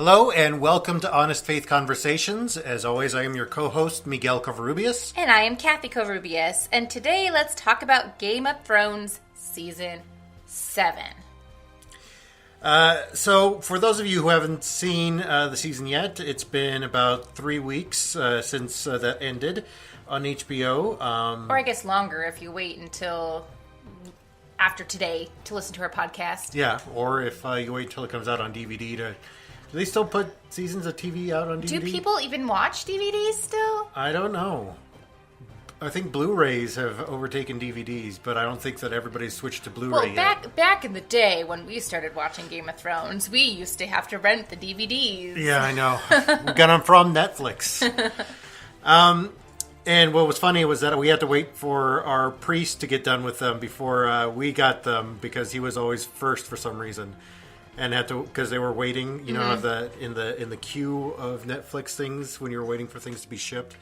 Hello and welcome to Honest Faith Conversations. As always, I am your co-host, Miguel Covarrubias. And I am Kathy Covarrubias. And today, let's talk about Game of Thrones Season 7. So, for those of you who haven't seen the season yet, it's been about 3 weeks since that ended on HBO. Or I guess longer if you wait until after today to listen to our podcast. Yeah, or if you wait until it comes out on DVD to... Do they still put seasons of TV out on DVD? Do people even watch DVDs still? I don't know. I think Blu-rays have overtaken DVDs, but I don't think that everybody's switched to Blu-ray yet. Back in the day when we started watching Game of Thrones, we used to have to rent the DVDs. Yeah, I know. We got them from Netflix. And what was funny was that we had to wait for our priest to get done with them before we got them because he was always first for some reason. And had to, because they were waiting, you know, in the queue of Netflix things when you were waiting for things to be shipped.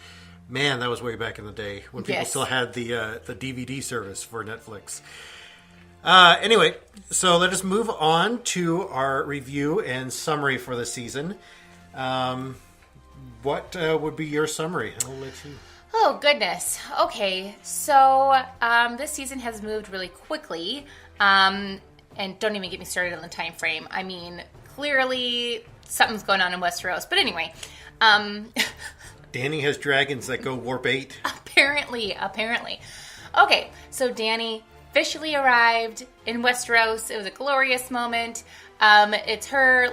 Man, that was way back in the day when people still had the DVD service for Netflix. Anyway, so let us move on to our review and summary for the season. What would be your summary? I'll let you. Oh, goodness. Okay, so this season has moved really quickly. And don't even get me started on the time frame. I mean, clearly something's going on in Westeros. But anyway. Dany has dragons that go warp 8. Apparently. Okay, so Dany officially arrived in Westeros. It was a glorious moment. It's her,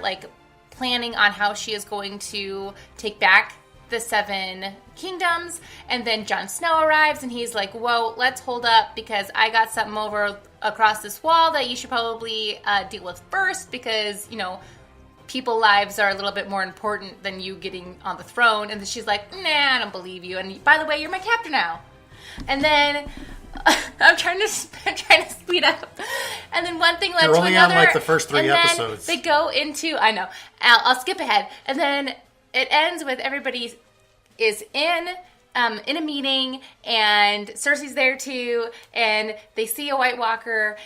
planning on how she is going to take back the 7 kingdoms, and then Jon Snow arrives, and he's like, whoa, let's hold up, because I got something over across this wall that you should probably deal with first, because, you know, people's lives are a little bit more important than you getting on the throne. And then she's like, nah, I don't believe you, and by the way, you're my captor now. And then I'm trying to speed up. And then one thing led to another. You're only on the first 3 episodes. They go into, I know, I'll skip ahead. And then it ends with everybody is in a meeting, and Cersei's there too, and they see a White Walker,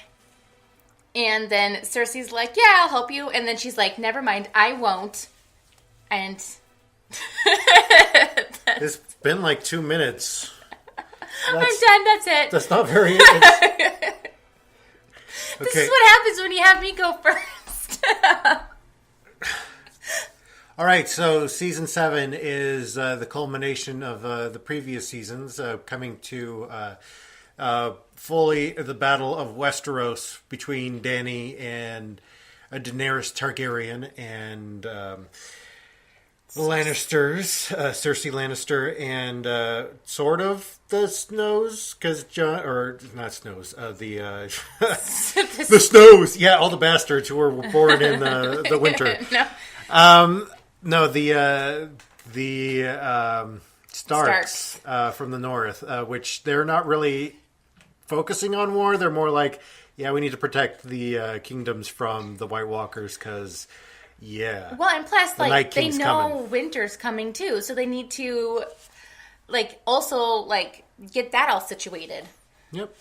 and then Cersei's like, yeah, I'll help you, and then she's like, never mind, I won't. And it's been 2 minutes. I'm done, that's it. That's not very... This is what happens when you have me go first. All right, so Season 7 is the culmination of the previous seasons, coming to fully the Battle of Westeros between Dany and Daenerys Targaryen and the Lannisters, Cersei Lannister, and sort of the Snows, because not Snows, the Snows, yeah, all the bastards who were born in the winter. No, the Starks from the north, which they're not really focusing on war. They're more like, yeah, we need to protect the kingdoms from the White Walkers because, yeah. Well, and plus, they know coming. winter's coming too, so they need to, also get that all situated. Yep.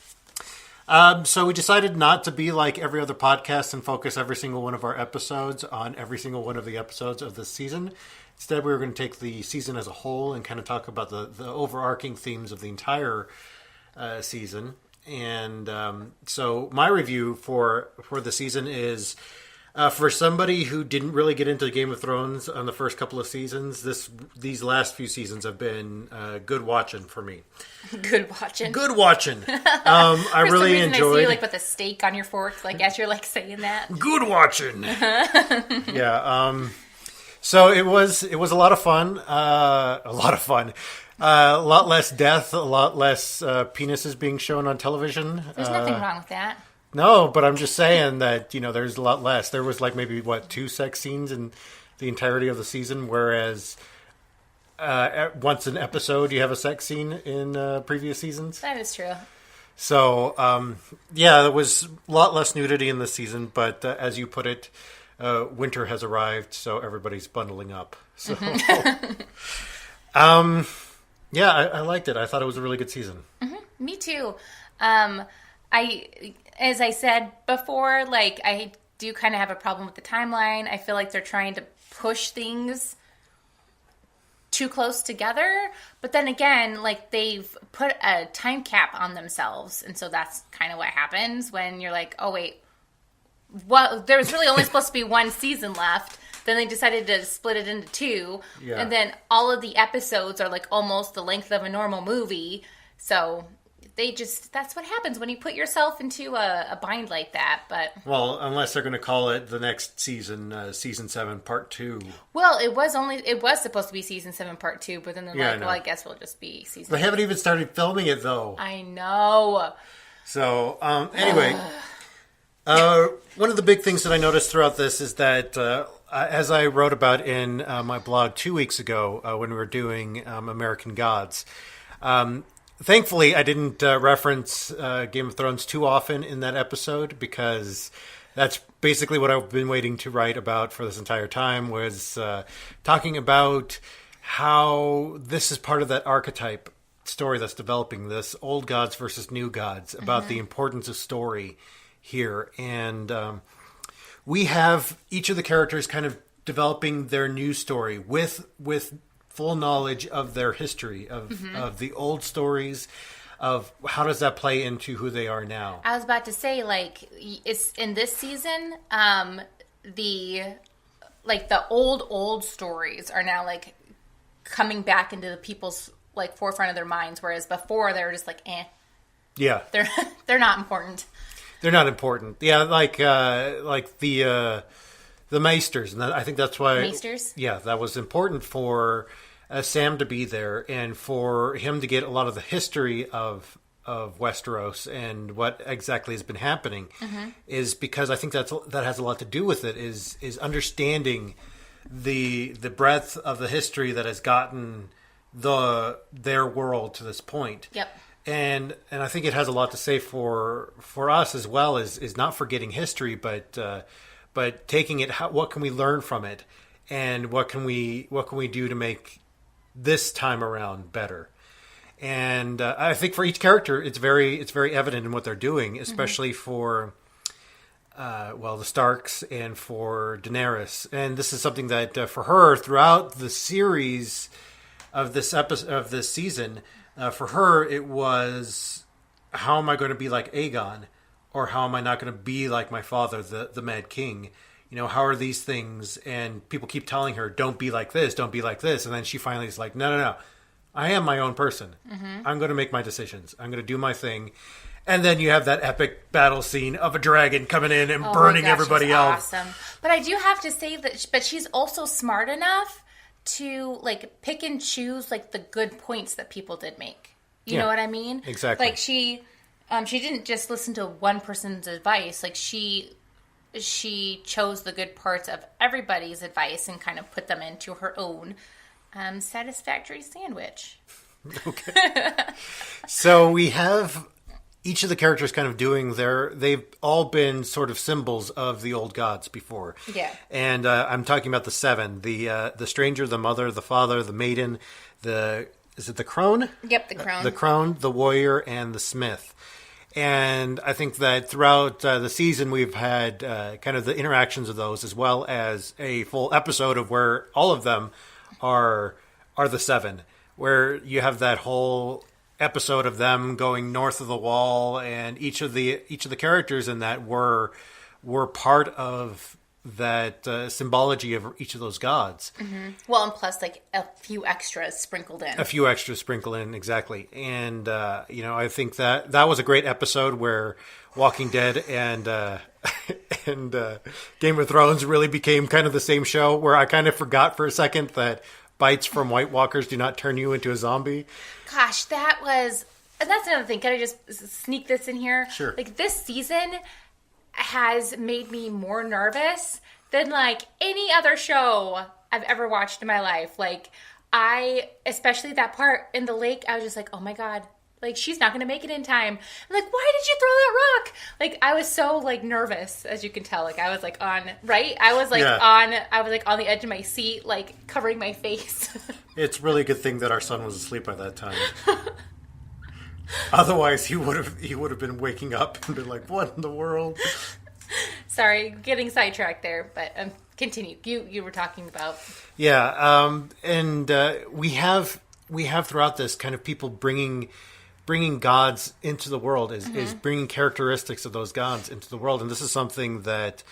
So we decided not to be like every other podcast and focus every single one of our episodes on every single one of the episodes of this season. Instead, we were going to take the season as a whole and kind of talk about the overarching themes of the entire season. And so my review for the season is... for somebody who didn't really get into Game of Thrones on the first couple of seasons, these last few seasons have been good watching for me. Good watching. I really enjoyed. I see you with a steak on your fork, as you're saying that. Good watching. Yeah. So it was a lot of fun. A lot less death. A lot less penises being shown on television. There's nothing wrong with that. No, but I'm just saying that, there's a lot less. There was maybe, 2 sex scenes in the entirety of the season, whereas once an episode you have a sex scene in previous seasons. That is true. So, there was a lot less nudity in this season, but as you put it, winter has arrived, so everybody's bundling up. So, I liked it. I thought it was a really good season. Mm-hmm. Me too. As I said before, I do kind of have a problem with the timeline. I feel like they're trying to push things too close together. But then again, like, they've put a time cap on themselves, and so that's kind of what happens when you're like, oh wait, well, there was really only supposed to be one season left. Then they decided to split it into two, and then all of the episodes are like almost the length of a normal movie. So that's what happens when you put yourself into a bind like that. But well, unless they're going to call it the next season, season 7, part 2. Well, it was supposed to be season 7, part 2, but then they're like, well, I guess we'll just be season. They haven't even started filming it though. I know. So anyway, one of the big things that I noticed throughout this is that, as I wrote about in my blog 2 weeks ago when we were doing American Gods. Thankfully, I didn't reference Game of Thrones too often in that episode, because that's basically what I've been waiting to write about for this entire time, was talking about how this is part of that archetype story that's developing, this old gods versus new gods, about the importance of story here. And we have each of the characters kind of developing their new story with full knowledge of their history, of the old stories, of how does that play into who they are now. I was about to say, like, it's in this season, the old stories are now like coming back into the people's like forefront of their minds, whereas before they were just like, yeah, they're not important. They're not important. Yeah, like the Maesters, and I think that's why Maesters. Yeah, that was important for Sam to be there, and for him to get a lot of the history of Westeros and what exactly has been happening, is because I think that has a lot to do with it. Is understanding the breadth of the history that has gotten their world to this point. Yep. And I think it has a lot to say for us as well, is not forgetting history, but taking it. What can we learn from it, and what can we do to make this time around better? And I think for each character, it's very evident in what they're doing, especially for the Starks and for Daenerys. And this is something that for her throughout the series of this season. For her, it was, how am I going to be like Aegon? Or how am I not going to be like my father, the Mad King? You know, how are these things? And people keep telling her, don't be like this, don't be like this. And then she finally is like, no. I am my own person. I'm going to make my decisions. I'm going to do my thing. And then you have that epic battle scene of a dragon coming in and burning everybody else. Awesome. But I do have to say but she's also smart enough to like pick and choose like the good points that people did make. You know what I mean? Exactly. Like she didn't just listen to one person's advice. Like she chose the good parts of everybody's advice and kind of put them into her own satisfactory sandwich. Okay. So we have each of the characters kind of doing they've all been sort of symbols of the old gods before. Yeah. And I'm talking about the 7, the stranger, the mother, the father, the maiden, is it the crone? Yep, the crone. The crone, the warrior, and the smith. And I think that throughout the season, we've had kind of the interactions of those, as well as a full episode of where all of them are the 7, where you have that whole episode of them going north of the wall, and each of the characters in that were part of that symbology of each of those gods. Well, and plus like a few extras sprinkled in. Exactly. And I think that was a great episode where Walking Dead and Game of Thrones really became kind of the same show, where I kind of forgot for a second that bites from White Walkers do not turn you into a zombie. Gosh, and that's another thing. Can I just sneak this in here? Sure. Like, this season has made me more nervous than like any other show I've ever watched in my life. Like, especially that part in the lake, I was just like, oh my God, like, she's not going to make it in time. I'm like, why did you throw that rock? Like, I was so like nervous, as you can tell. Like, I was like on the edge of my seat, like covering my face. It's really a good thing that our son was asleep by that time. Otherwise, he would have been waking up and been like, "What in the world?" Sorry, getting sidetracked there, but continue. You were talking about. Yeah, and we have throughout this kind of people bringing gods into the world is bringing characteristics of those gods into the world, and this is something that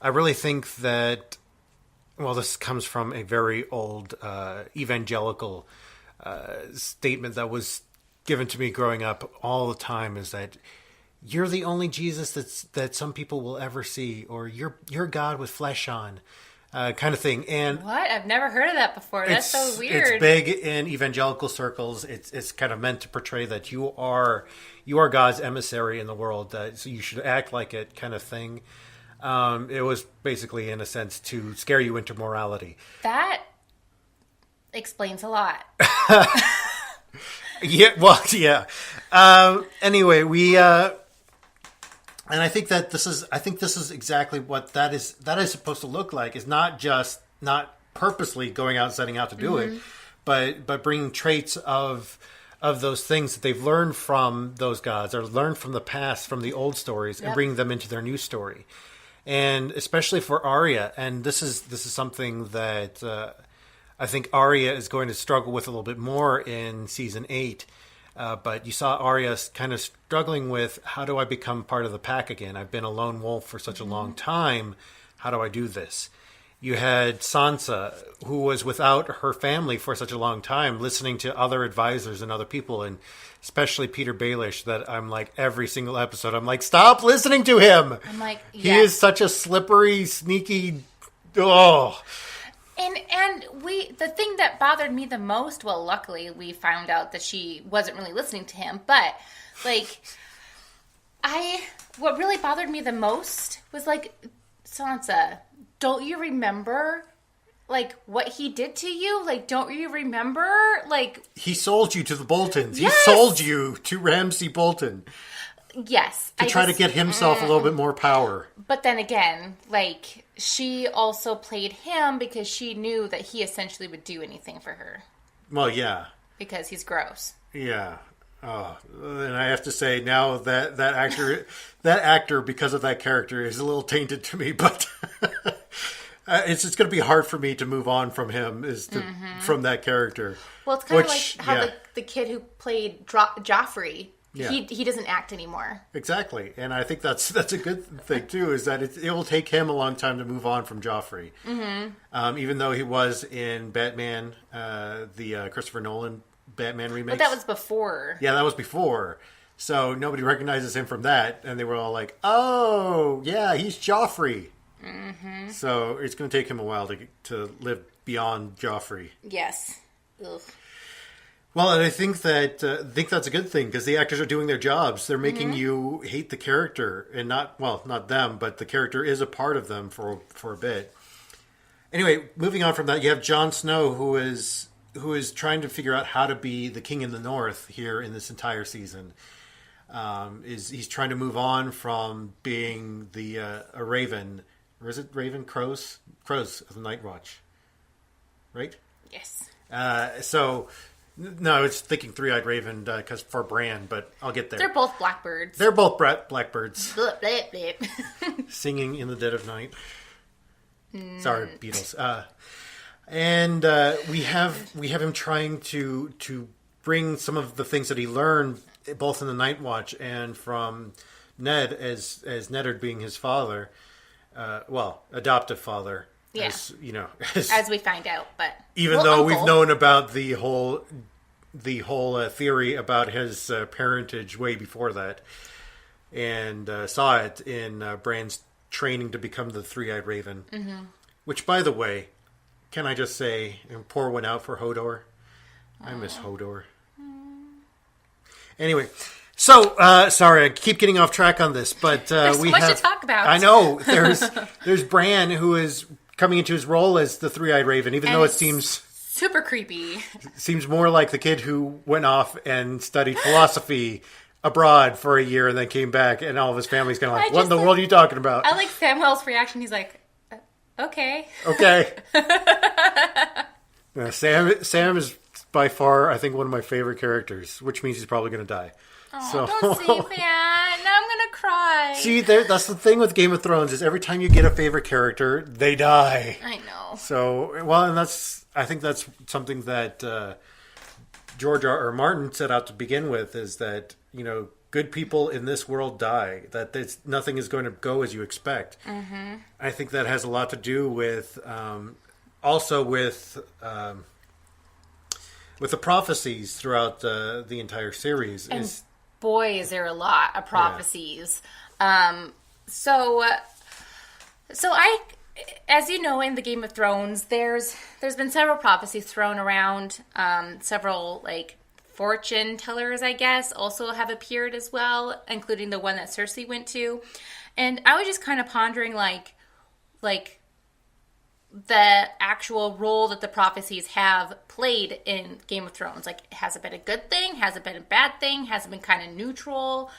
I really think that. Well, this comes from a very old evangelical statement that was given to me growing up all the time, is that you're the only Jesus that some people will ever see, or you're God with flesh on, kind of thing. And what? I've never heard of that before. That's so weird. It's big in evangelical circles. It's kind of meant to portray that you are God's emissary in the world, so you should act like it, kind of thing. It was basically, in a sense, to scare you into morality. That explains a lot. Yeah, well, yeah. Anyway, we and I think this is exactly what that is supposed to look like. Is not purposely going out and setting out to do it, but bringing traits of those things that they've learned from those gods or learned from the past, from the old stories, and bringing them into their new story. And especially for Arya, and this is something that I think Arya is going to struggle with a little bit more in season 8. But you saw Arya kind of struggling with, how do I become part of the pack again? I've been a lone wolf for such a long time. How do I do this? You had Sansa, who was without her family for such a long time, listening to other advisors and other people, and especially Peter Baelish, that I'm like, every single episode, I'm like, stop listening to him. I'm like, yes. He is such a slippery, sneaky, oh. And the thing that bothered me the most, well, luckily we found out that she wasn't really listening to him, but like, what really bothered me the most was like, Sansa, don't you remember, like, what he did to you? Like, don't you remember, like... He sold you to the Boltons. Yes! He sold you to Ramsay Bolton. Yes. To try to get himself a little bit more power. But then again, like, she also played him because she knew that he essentially would do anything for her. Well, yeah. Because he's gross. Yeah. Oh, and I have to say now that actor, because of that character, is a little tainted to me. But it's going to be hard for me to move on from him from that character. Well, it's kind of like how the kid who played Joffrey. Yeah. He doesn't act anymore. Exactly, and I think that's a good thing too. Is that it will take him a long time to move on from Joffrey, even though he was in Batman, the Christopher Nolan Batman remake. But that was before. Yeah, that was before. So nobody recognizes him from that, and they were all like, "Oh, yeah, he's Joffrey." Mm-hmm. So it's going to take him a while to live beyond Joffrey. Yes. Ugh. Well, and I think that's a good thing, because the actors are doing their jobs. They're making you hate the character, and not them, but the character is a part of them for a bit. Anyway, moving on from that, you have Jon Snow, who is trying to figure out how to be the king in the North here in this entire season. He's trying to move on from being a Raven, or is it Raven? Crows of the Night Watch, right? Yes. No, I was thinking Three-Eyed Raven because for Bran, but I'll get there. They're both blackbirds. They're both blackbirds. Blip, blip, blip. Singing in the dead of night. Sorry, Beatles. And we have him trying to bring some of the things that he learned both in the Night Watch and from Ned, as Neddard being his father, adoptive father. Yeah. As we find out, but even though we've known about the whole theory about his parentage way before that, and saw it in Bran's training to become the Three-Eyed Raven, which, by the way, can I just say, and pour one out for Hodor? I miss Hodor. Anyway, so sorry, I keep getting off track on this, but there's so much to talk about. I know there's Bran, who is coming into his role as the Three-Eyed Raven, even though it seems super creepy. Seems more like the kid who went off and studied philosophy abroad for a year and then came back, and all of his family's kind of like, what in the world are you talking about? I like Samuel's reaction. He's like, okay. Sam is by far, I think, one of my favorite characters, which means he's probably going to die. Oh, don't say that. Now I'm going to cry. See, that's the thing with Game of Thrones is every time you get a favorite character, they die. I know. So, well, and I think that's something that George R. Martin set out to begin with, is that, good people in this world die. That nothing is going to go as you expect. Mm-hmm. I think that has a lot to do with, also with the prophecies throughout the entire series. And boy, is there a lot of prophecies. Yeah. So I, as you know, in the Game of Thrones, there's been several prophecies thrown around. Several, fortune tellers, I guess, also have appeared as well, including the one that Cersei went to. And I was just kind of pondering, the actual role that the prophecies have played in Game of Thrones. Has it been a good thing? Has it been a bad thing? Has it been kind of neutral?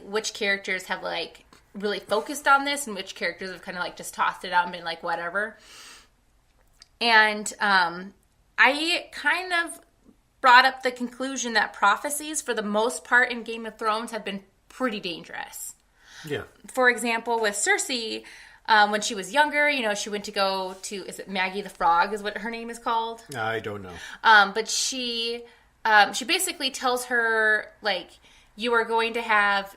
Which characters have, really focused on this, and which characters have kind of, just tossed it out and been whatever. And I kind of brought up the conclusion that prophecies, for the most part in Game of Thrones, have been pretty dangerous. Yeah. For example, with Cersei, when she was younger, she went to go to, is it Maggie the Frog is what her name is called? I don't know. But she basically tells her, you are going to have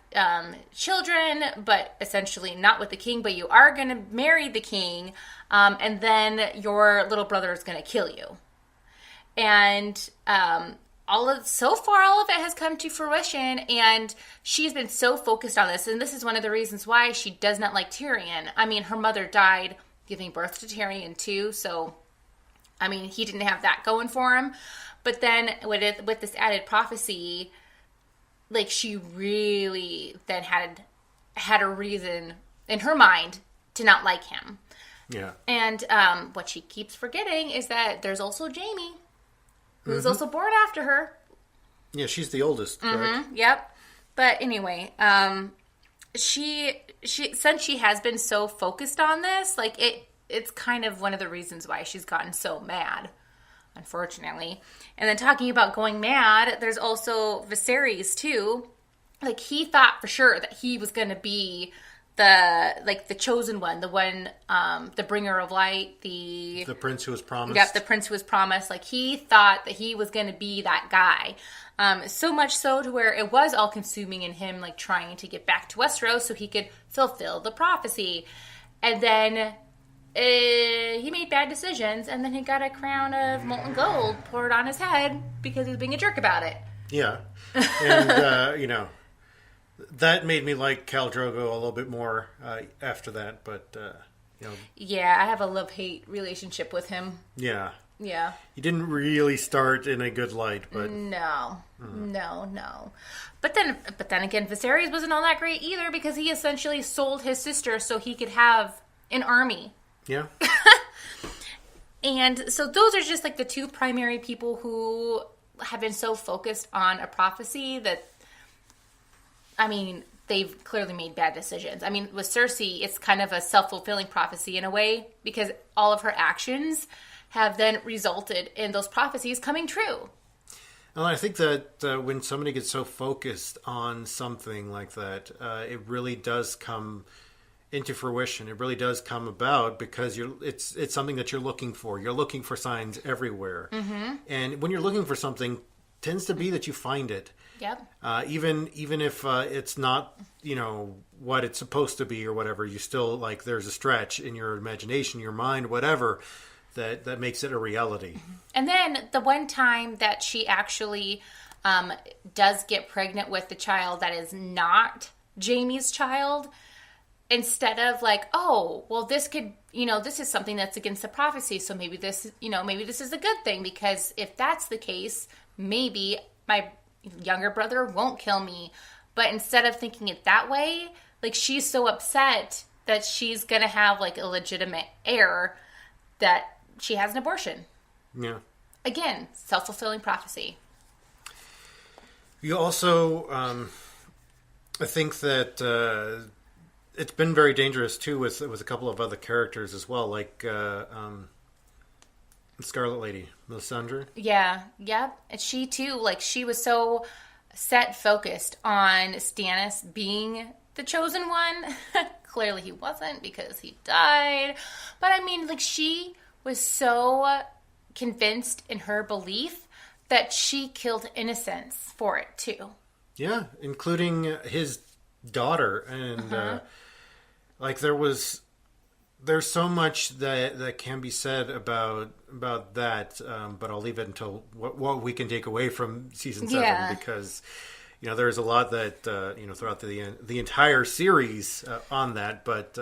children, but essentially not with the king, but you are going to marry the king, and then your little brother is going to kill you. And all of it has come to fruition, and she's been so focused on this, and this is one of the reasons why she does not like Tyrion. I mean, her mother died giving birth to Tyrion too, so I mean, he didn't have that going for him. But then with this added prophecy, she really then had a reason in her mind to not like him. Yeah. And what she keeps forgetting is that there's also Jaime, who's also born after her. Yeah, she's the oldest, correct? Mm-hmm, yep. But anyway, she since she has been so focused on this, it's kind of one of the reasons why she's gotten so mad, unfortunately. And then talking about going mad, there's also Viserys too. He thought for sure that he was going to be the chosen one, the bringer of light, the prince who was promised. Yep, the prince who was promised. He thought that he was going to be that guy. So much so to where it was all consuming in him, trying to get back to Westeros so he could fulfill the prophecy. And then he made bad decisions, and then he got a crown of molten gold poured on his head because he was being a jerk about it. Yeah. And, that made me like Khal Drogo a little bit more after that, but, Yeah, I have a love-hate relationship with him. Yeah. Yeah. He didn't really start in a good light, but... No. But then again, Viserys wasn't all that great either, because he essentially sold his sister so he could have an army. Yeah. And so those are just the two primary people who have been so focused on a prophecy that, I mean, they've clearly made bad decisions. I mean, with Cersei, it's kind of a self-fulfilling prophecy in a way, because all of her actions have then resulted in those prophecies coming true. Well, I think that when somebody gets so focused on something like that, it really does come into fruition. It really does come about because it's something that you're looking for. You're looking for signs everywhere. Mm-hmm. And when you're looking for something, it tends to be that you find it. Yep. Even if it's not, what it's supposed to be or whatever, you still, there's a stretch in your imagination, your mind, whatever, that makes it a reality. And then the one time that she actually does get pregnant with the child that is not Jaime's child, instead of this could, this is something that's against the prophecy, so maybe this is a good thing, because if that's the case, maybe my younger brother won't kill me. But instead of thinking it that way, she's so upset that she's gonna have a legitimate heir that she has an abortion. Yeah. Again, self-fulfilling prophecy. You also, I think that it's been very dangerous too with a couple of other characters as well, Scarlet Lady, Melisandre. Yeah, yep. And she too, she was so set focused on Stannis being the chosen one. Clearly he wasn't because he died. But I mean, like, she was so convinced in her belief that she killed innocents for it too. Yeah, including his daughter. And like there's so much that can be said about that, but I'll leave it until what we can take away from season 7 because there's a lot that throughout the entire series on that, but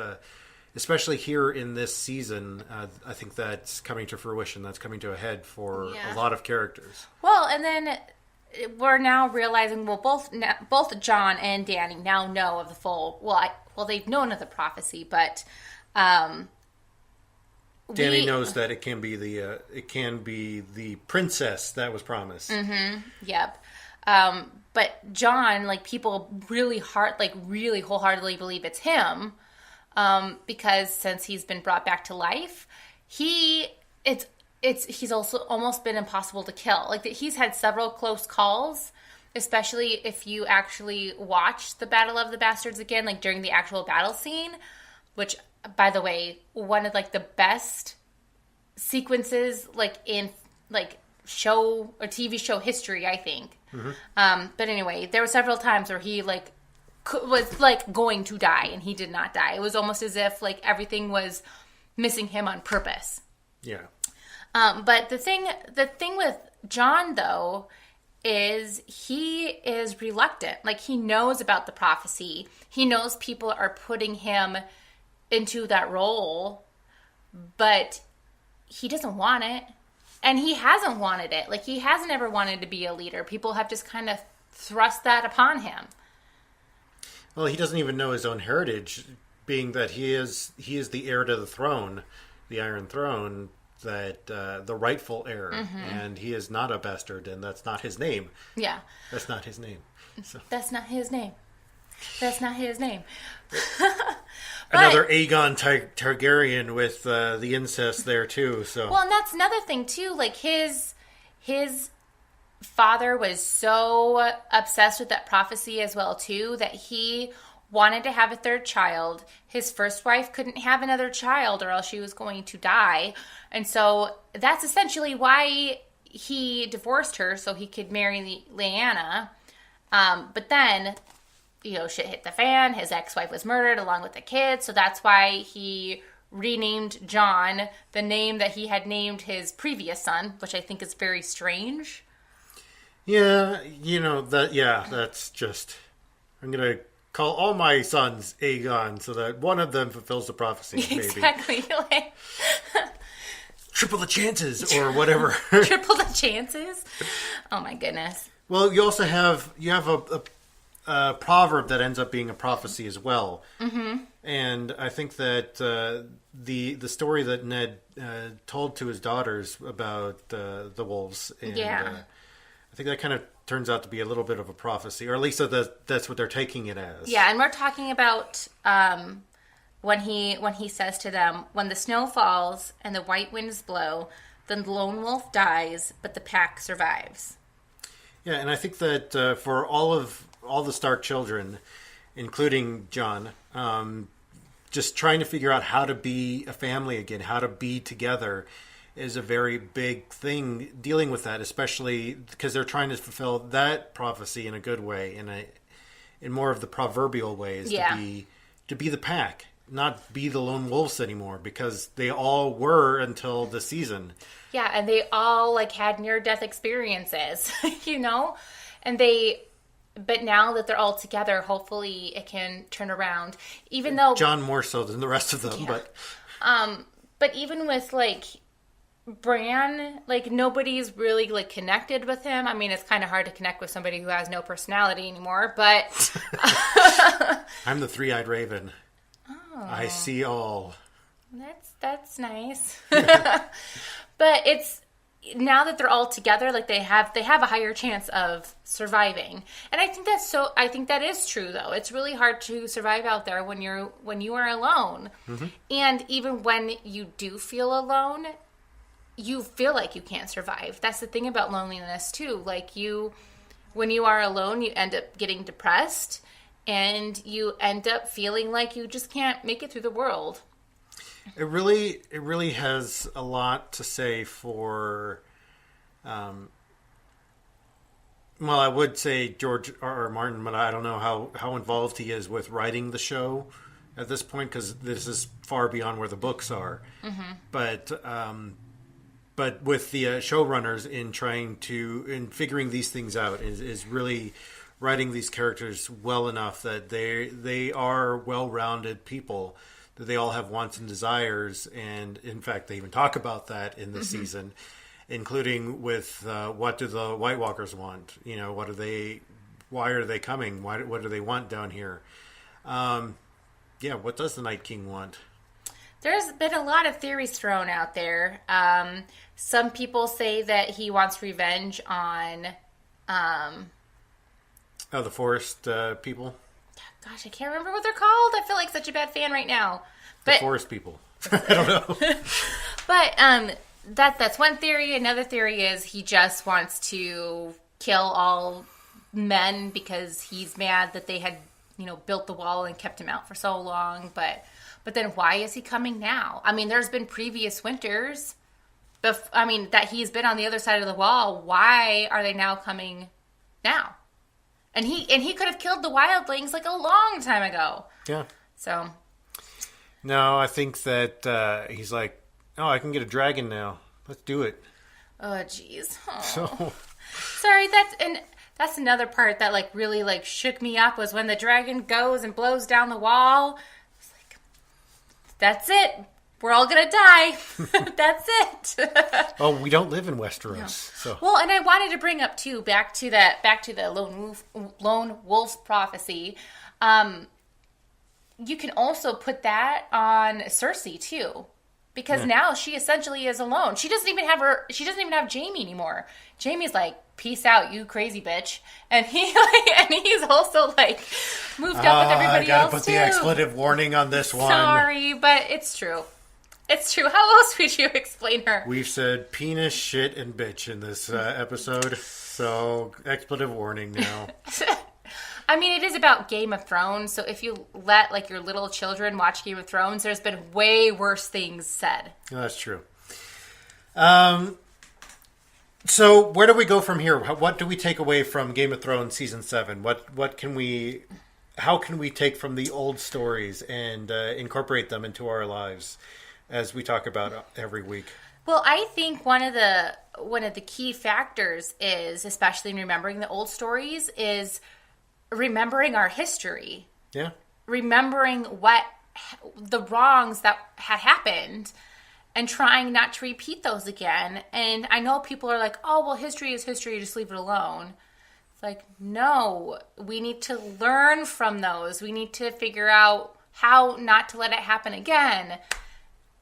especially here in this season, I think that's coming to fruition. That's coming to a head for a lot of characters. Well, and then we're now realizing, both Jon and Dany now know of the full. Well, they've known of the prophecy, but Dany knows that it can be the princess that was promised. Mm-hmm. Yep. But Jon, like, people really wholeheartedly believe it's him, because since he's been brought back to life, he's also almost been impossible to kill. Like, he's had several close calls, especially if you actually watch the Battle of the Bastards again, like during the actual battle scene, which, by the way, one of like the best sequences like in like show or TV show history, I think. Mm-hmm. But anyway, there were several times where he like was like going to die and he did not die. It was almost as if like everything was missing him on purpose. Yeah. But the thing with Jon though is he is reluctant. Like, he knows about the prophecy. He knows people are putting him into that role, but he doesn't want it. And he hasn't wanted it. Like, he hasn't ever wanted to be a leader. People have just kind of thrust that upon him. Well, he doesn't even know his own heritage, being that he is the heir to the throne, the Iron Throne, that the rightful heir, and he is not a bastard, and that's not his name. Yeah. That's not his name. So. That's not his name. That's not his name. Another Aegon Targaryen with the incest there too. So well, and that's another thing too. Like, his father was so obsessed with that prophecy as well too that he wanted to have a third child. His first wife couldn't have another child or else she was going to die, and so that's essentially why he divorced her, so he could marry Lyanna. But then, shit hit the fan. His ex-wife was murdered along with the kids. So that's why he renamed Jon the name that he had named his previous son, which I think is very strange. Yeah, that's just... I'm going to call all my sons Aegon so that one of them fulfills the prophecy, maybe. Exactly. Like, triple the chances or whatever. Triple the chances? Oh, my goodness. Well, you also have a proverb that ends up being a prophecy as well. Mm-hmm. And I think that the story that Ned told to his daughters about the wolves, and I think that kind of turns out to be a little bit of a prophecy, or at least that's what they're taking it as. Yeah, and we're talking about when he says to them, "When the snow falls and the white winds blow, then the lone wolf dies, but the pack survives." Yeah, and I think that for all the Stark children, including Jon, just trying to figure out how to be a family again, how to be together, is a very big thing, dealing with that, especially because they're trying to fulfill that prophecy in a good way, in more of the proverbial ways, to be the pack, not be the lone wolves anymore, because they all were until the season. Yeah, and they all had near-death experiences, but now that they're all together, hopefully it can turn around. Even though Jon more so than the rest of them, but even with Bran, nobody's really connected with him. I mean, it's kind of hard to connect with somebody who has no personality anymore, but I'm the three-eyed raven. Oh. I see all. That's nice. But it's now that they're all together, they have a higher chance of surviving. And I think that is true though. It's really hard to survive out there when you are alone. Mm-hmm. And even when you do feel alone, you feel like you can't survive. That's the thing about loneliness too. when you are alone, you end up getting depressed, and you end up feeling like you just can't make it through the world. It really has a lot to say for, well, I would say George R. R. Martin, but I don't know how involved he is with writing the show at this point, because this is far beyond where the books are. Mm-hmm. But with the showrunners in figuring these things out is really writing these characters well enough that they are well-rounded people, that they all have wants and desires, and in fact they even talk about that in the season, including with what do the White Walkers want? You know, why are they coming? What do they want down here? What does the Night King want? There's been a lot of theories thrown out there. Some people say that he wants revenge on... the forest people? Gosh, I can't remember what they're called. I feel like such a bad fan right now. The forest people. I don't know. But that's one theory. Another theory is he just wants to kill all men because he's mad that they had, built the wall and kept him out for so long. But then why is he coming now? I mean, there's been previous winters, that he's been on the other side of the wall. Why are they now coming now? And he could have killed the wildlings like a long time ago. Yeah. So. No, I think that he's like, oh, I can get a dragon now. Let's do it. Oh, jeez. Oh. So. Sorry, that's another part that really shook me up was when the dragon goes and blows down the wall. It's like, that's it. We're all gonna die. That's it. Oh, we don't live in Westeros. No. So. Well, and I wanted to bring up too, back to the lone wolf prophecy. You can also put that on Cersei too, because now she essentially is alone. She doesn't even have Jaime anymore. Jaime's like, peace out, you crazy bitch, and he's also moved up with everybody else too. I gotta put the expletive warning on this one. Sorry, but it's true. It's true. How else would you explain her? We've said penis, shit, and bitch in this episode, so expletive warning now. I mean, it is about Game of Thrones, so if you let your little children watch Game of Thrones, there's been way worse things said. No, that's true. So where do we go from here? What do we take away from Game of Thrones season 7? How can we take from the old stories and incorporate them into our lives, as we talk about every week? Well, I think one of the key factors is, especially in remembering the old stories, is remembering our history. Yeah. Remembering the wrongs that had happened and trying not to repeat those again. And I know people are like, oh, well, history is history, just leave it alone. It's like, no, we need to learn from those. We need to figure out how not to let it happen again.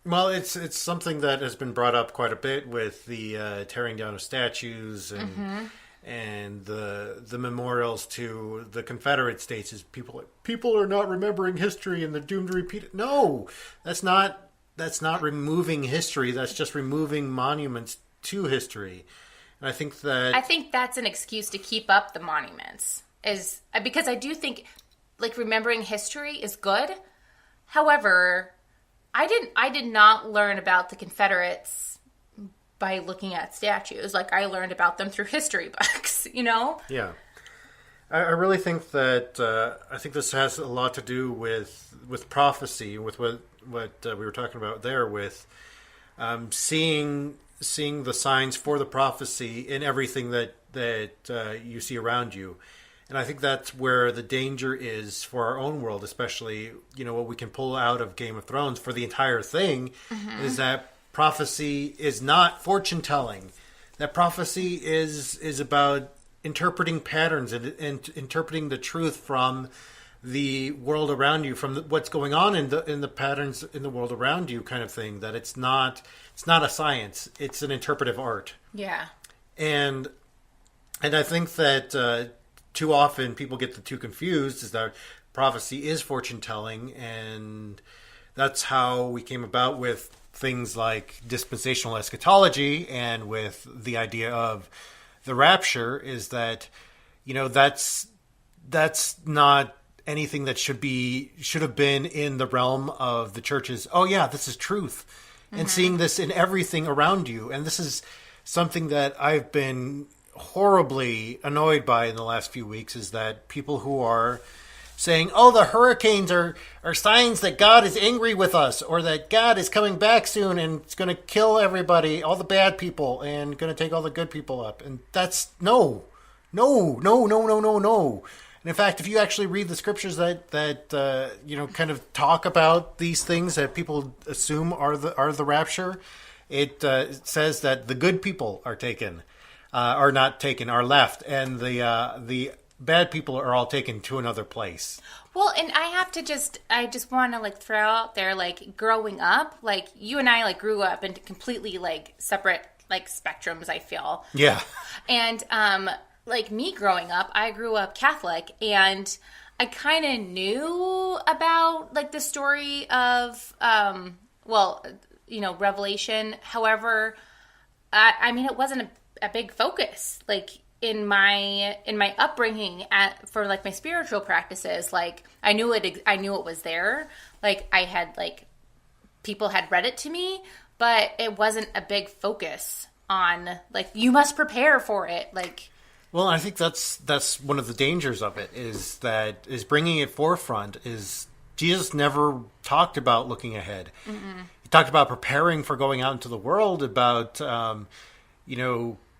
Well, it's something that has been brought up quite a bit with the tearing down of statues and the memorials to the Confederate States. Is people are not remembering history and they're doomed to repeat it. No, that's not removing history. That's just removing monuments to history. And I think that's an excuse to keep up the monuments, because I do think remembering history is good. However, I did not learn about the Confederates by looking at statues. I learned about them through history books, Yeah. I really think that I think this has a lot to do with prophecy, with what we were talking about there, with seeing the signs for the prophecy in everything that you see around you. And I think that's where the danger is for our own world, especially, what we can pull out of Game of Thrones for the entire thing is that prophecy is not fortune telling. That prophecy is about interpreting patterns and interpreting the truth from the world around you, from what's going on in the patterns in the world around you, kind of thing. That it's not a science; it's an interpretive art. Yeah. And I think that too often people get the two confused. Is that prophecy is fortune telling, and that's how we came about with things like dispensational eschatology and with the idea of the rapture, is that that's not anything that should have been in the realm of the churches. Oh yeah, this is truth. And seeing this in everything around you. And this is something that I've been horribly annoyed by in the last few weeks, is that people who are saying, oh, the hurricanes are signs that God is angry with us, or that God is coming back soon and it's going to kill everybody, all the bad people, and going to take all the good people up. And that's no. And in fact, if you actually read the scriptures that kind of talk about these things that people assume are the rapture, it says that the good people are taken, are not taken, are left, and the bad people are all taken to another place. Well, and I just want to like throw out there, like growing up, like you and I like grew up in completely like separate like spectrums, I feel. Yeah. And like me growing up, I grew up Catholic, and I kind of knew about like the story of, Revelation. However, I mean, it wasn't a big focus, like in my upbringing for like my spiritual practices. Like I knew it was there. Like I had like people had read it to me, but it wasn't a big focus on like, you must prepare for it. Like, well, I think that's one of the dangers of it, is bringing it forefront. Is Jesus never talked about looking ahead. Mm-mm. He talked about preparing for going out into the world, about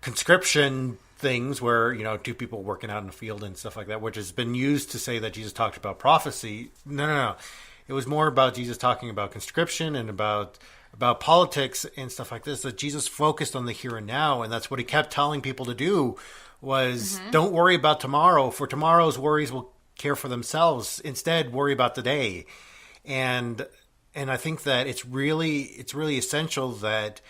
conscription things where two people working out in the field and stuff like that, which has been used to say that Jesus talked about prophecy. No. It was more about Jesus talking about conscription and about politics and stuff like this. That Jesus focused on the here and now, and that's what he kept telling people to do. Was don't worry about tomorrow, for tomorrow's worries will care for themselves. Instead, worry about the day. And I think that it's really essential that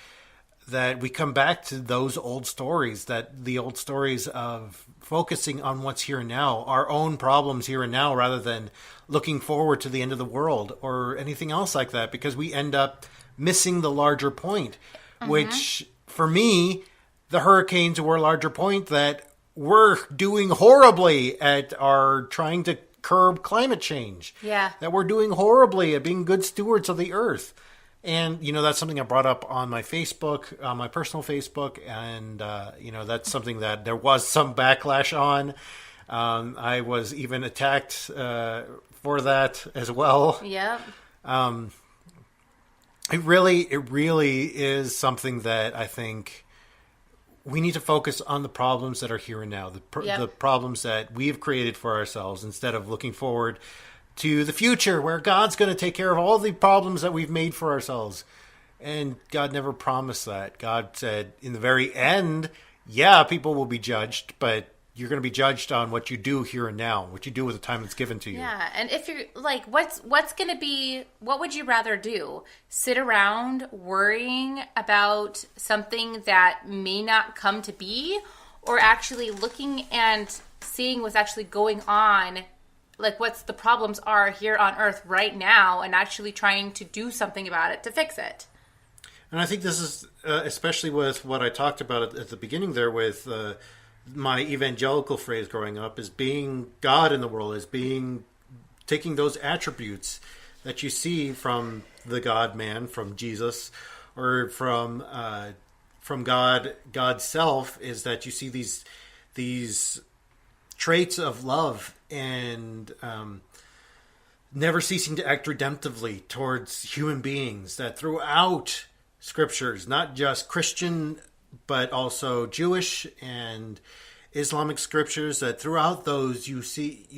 we come back to those old stories, that the old stories of focusing on what's here and now, our own problems here and now, rather than looking forward to the end of the world or anything else like that, because we end up missing the larger point, which for me, the hurricanes were a larger point, that we're doing horribly at our trying to curb climate change. Yeah. That we're doing horribly at being good stewards of the earth. And, that's something I brought up on my Facebook, on my personal Facebook. And, that's something that there was some backlash on. I was even attacked for that as well. Yeah. It really is something that I think we need to focus on the problems that are here and now, the problems that we have created for ourselves, instead of looking forward to the future where God's going to take care of all the problems that we've made for ourselves. And God never promised that. God said in the very end, people will be judged, but you're going to be judged on what you do here and now, what you do with the time that's given to you. Yeah, and if you're like, what would you rather do? Sit around worrying about something that may not come to be, or actually looking and seeing what's actually going on, like what's the problems are here on Earth right now, and actually trying to do something about it to fix it? And I think this is especially with what I talked about at the beginning there with my evangelical phrase growing up, is being God in the world, is taking those attributes that you see from the God-man, from Jesus, or from God's self, is that you see these traits of love and never ceasing to act redemptively towards human beings, that throughout scriptures, not just Christian but also Jewish and Islamic scriptures, that throughout those you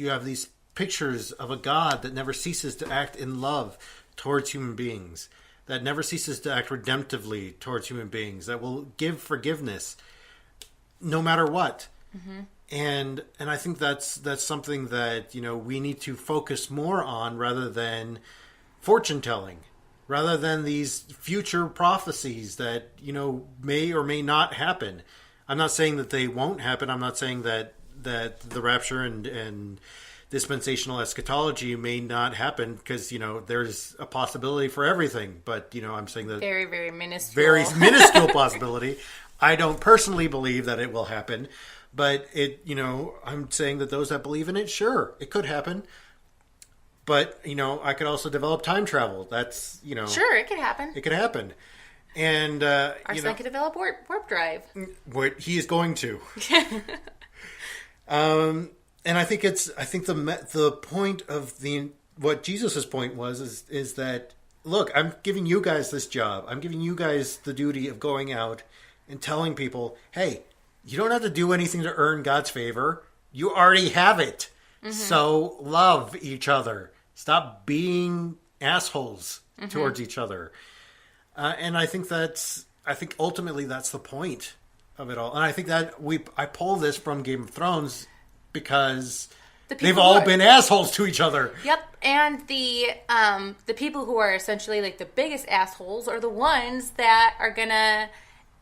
have these pictures of a God that never ceases to act in love towards human beings, that never ceases to act redemptively towards human beings, that will give forgiveness no matter what. Mm-hmm. And I think that's something that we need to focus more on, rather than fortune telling, rather than these future prophecies that, may or may not happen. I'm not saying that they won't happen. I'm not saying that the rapture and dispensational eschatology may not happen, because, there's a possibility for everything. But, I'm saying that very, very minuscule. Very minuscule possibility. I don't personally believe that it will happen. But I'm saying that those that believe in it, sure, it could happen. But, I could also develop time travel. That's, Sure, it could happen. It could happen. And, Our son could develop warp drive. What he is going to. And I think the point of what Jesus's point was is that, look, I'm giving you guys this job. I'm giving you guys the duty of going out and telling people, hey, you don't have to do anything to earn God's favor. You already have it. Mm-hmm. So love each other. Stop being assholes towards each other. And I think ultimately that's the point of it all. And I think that I pull this from Game of Thrones because they've all been assholes to each other. Yep. And the people who are essentially like the biggest assholes are the ones that are gonna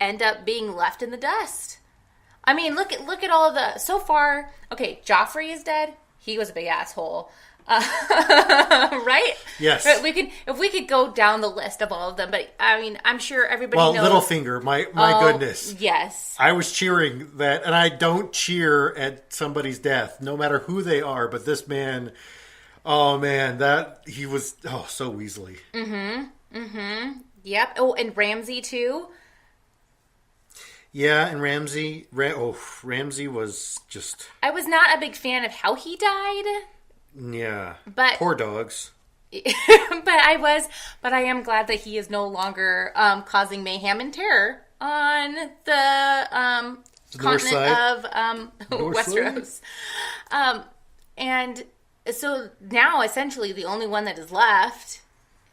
end up being left in the dust. I mean, look at all so far. Okay, Joffrey is dead. He was a big asshole. Right? Yes. But if we could go down the list of all of them, but I mean, I'm sure everybody knows. Littlefinger, my goodness. Yes. I was cheering that, and I don't cheer at somebody's death, no matter who they are, but this man, oh man, he was, so Weasley. Yep. Oh, and Ramsay too. Yeah, and Ramsay was just... I was not a big fan of how he died. Yeah. But poor dogs. but I am glad that he is no longer causing mayhem and terror on the continent of Westeros. And so now essentially the only one that is left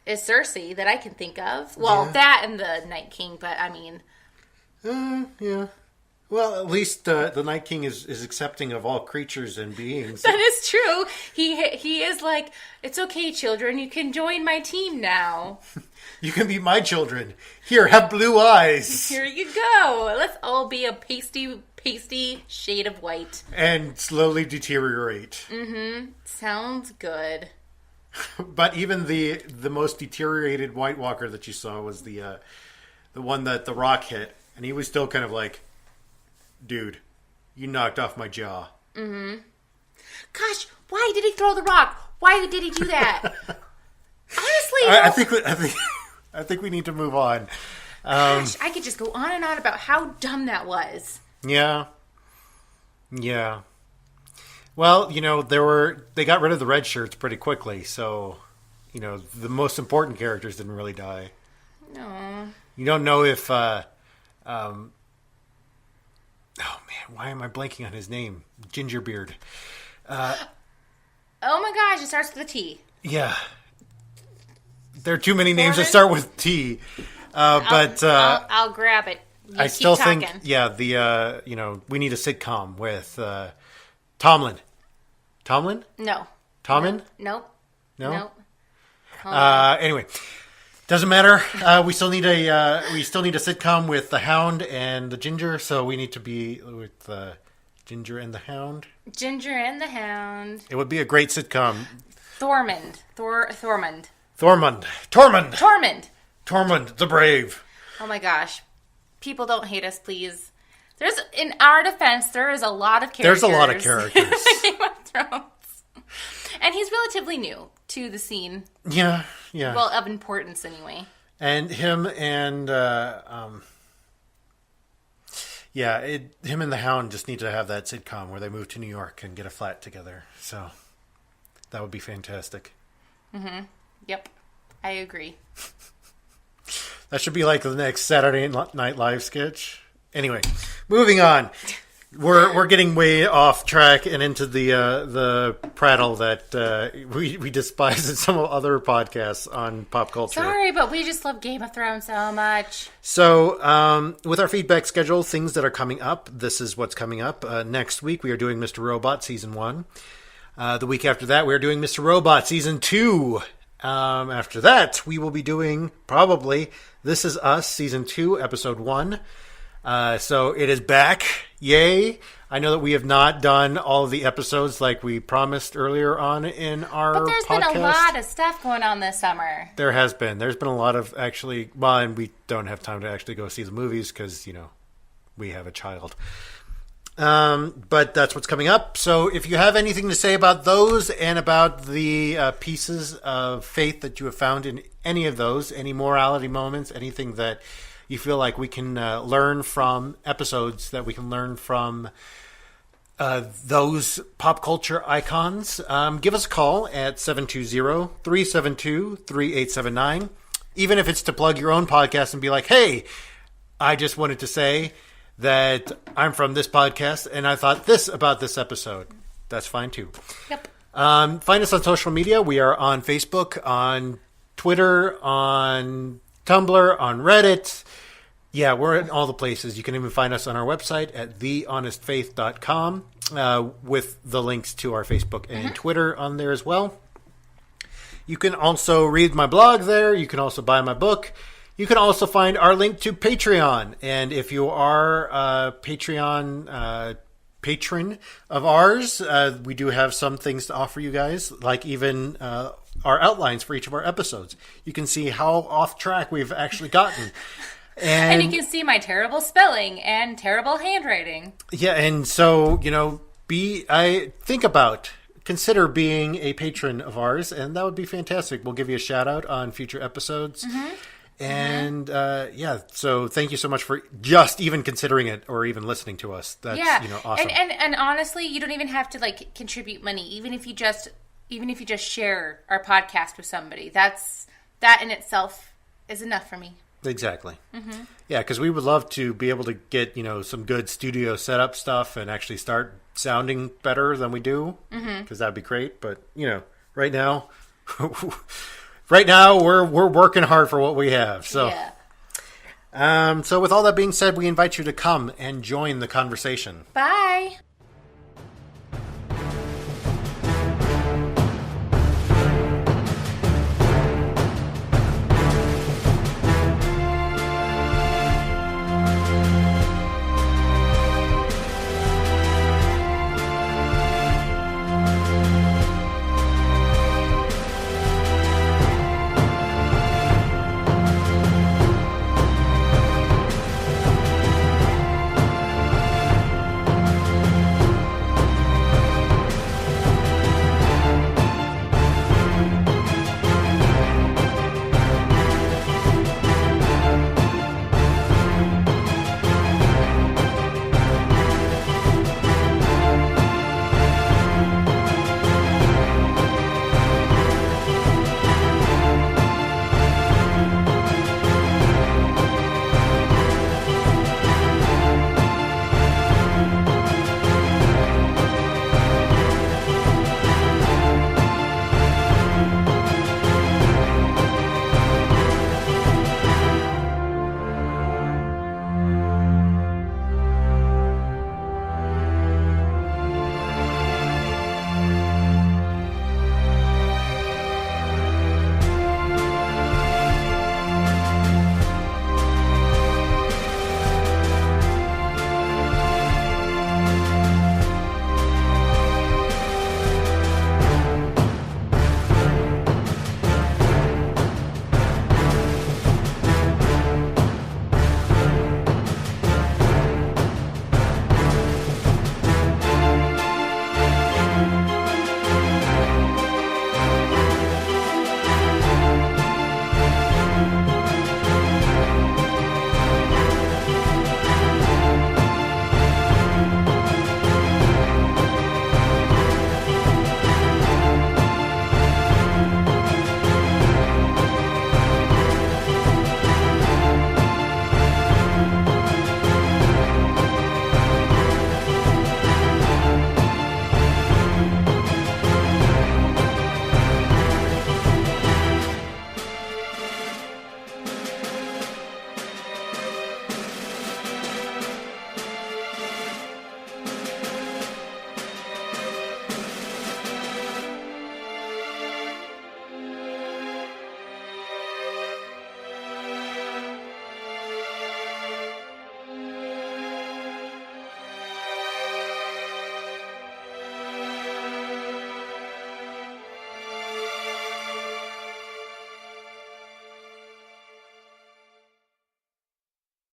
is Cersei that I can think of. Well, that and the Night King, but I mean... yeah. Well, at least the Night King is accepting of all creatures and beings. That is true. He is like, it's okay, children. You can join my team now. You can be my children. Here, have blue eyes. Here you go. Let's all be a pasty shade of white. And slowly deteriorate. Mm-hmm. Sounds good. But even the most deteriorated White Walker that you saw was the one that the rock hit. And he was still kind of like, dude, you knocked off my jaw. Mm-hmm. Gosh, why did he throw the rock? Why did he do that? Honestly, I think we need to move on. Gosh, I could just go on and on about how dumb that was. Yeah. Well, they got rid of the red shirts pretty quickly, so the most important characters didn't really die. No. You don't know if. Oh man, why am I blanking on his name? Gingerbeard. Oh my gosh, it starts with a T. Yeah. There are too many names that start with T. I'll grab it. I still think, we need a sitcom with Tomlin. Tomlin? No. Tommen? Nope. No? Anyway. Doesn't matter. We still need a sitcom with the Hound and the Ginger, so we need to be with Ginger and the Hound. Ginger and the Hound. It would be a great sitcom. Tormund the Brave. Oh my gosh. People don't hate us, please. In our defense, there is a lot of characters. There's a lot of characters. Game of Thrones. And he's relatively new to the scene. Yeah. Well, of importance anyway. And him and him and the Hound just need to have that sitcom where they move to New York and get a flat together. So that would be fantastic. Mm-hmm. Yep. I agree. That should be like the next Saturday Night Live sketch. Anyway, moving on. We're getting way off track and into the prattle that we despise in some other podcasts on pop culture. Sorry, but we just love Game of Thrones so much. So, with our feedback schedule, things that are coming up, this is what's coming up. Next week, we are doing Mr. Robot Season 1. The week after that, we are doing Mr. Robot Season 2. After that, we will be doing, probably, This Is Us Season 2, Episode 1. So it is back. Yay. I know that we have not done all of the episodes like we promised earlier on in our podcast. But there's been a lot of stuff going on this summer. There has been. There's been a lot of and we don't have time to actually go see the movies because, we have a child. But that's what's coming up. So if you have anything to say about those and about the pieces of faith that you have found in any of those, any morality moments, anything that you feel like we can learn from episodes, that we can learn from those pop culture icons, give us a call at 720-372-3879. Even if it's to plug your own podcast and be like, hey, I just wanted to say that I'm from this podcast and I thought this about this episode. That's fine too. Yep. Find us on social media. We are on Facebook, on Twitter, on Tumblr, on Reddit. Yeah, we're in all the places. You can even find us on our website at thehonestfaith.com with the links to our Facebook and Twitter on there as well. You can also read my blog there. You can also buy my book. You can also find our link to Patreon. And if you are a Patreon patron of ours, we do have some things to offer you guys, like even our outlines for each of our episodes. You can see how off track we've actually gotten. And you can see my terrible spelling and terrible handwriting. Yeah, and so, consider being a patron of ours, and that would be fantastic. We'll give you a shout out on future episodes. And so thank you so much for just even considering it or even listening to us. That's awesome. And honestly, you don't even have to contribute money. Even if you just share our podcast with somebody, that in itself is enough for me. Exactly. Yeah, because we would love to be able to get some good studio setup stuff and actually start sounding better than we do, because that'd be great. But right now. Right now, we're working hard for what we have. So, so with all that being said, we invite you to come and join the conversation. Bye.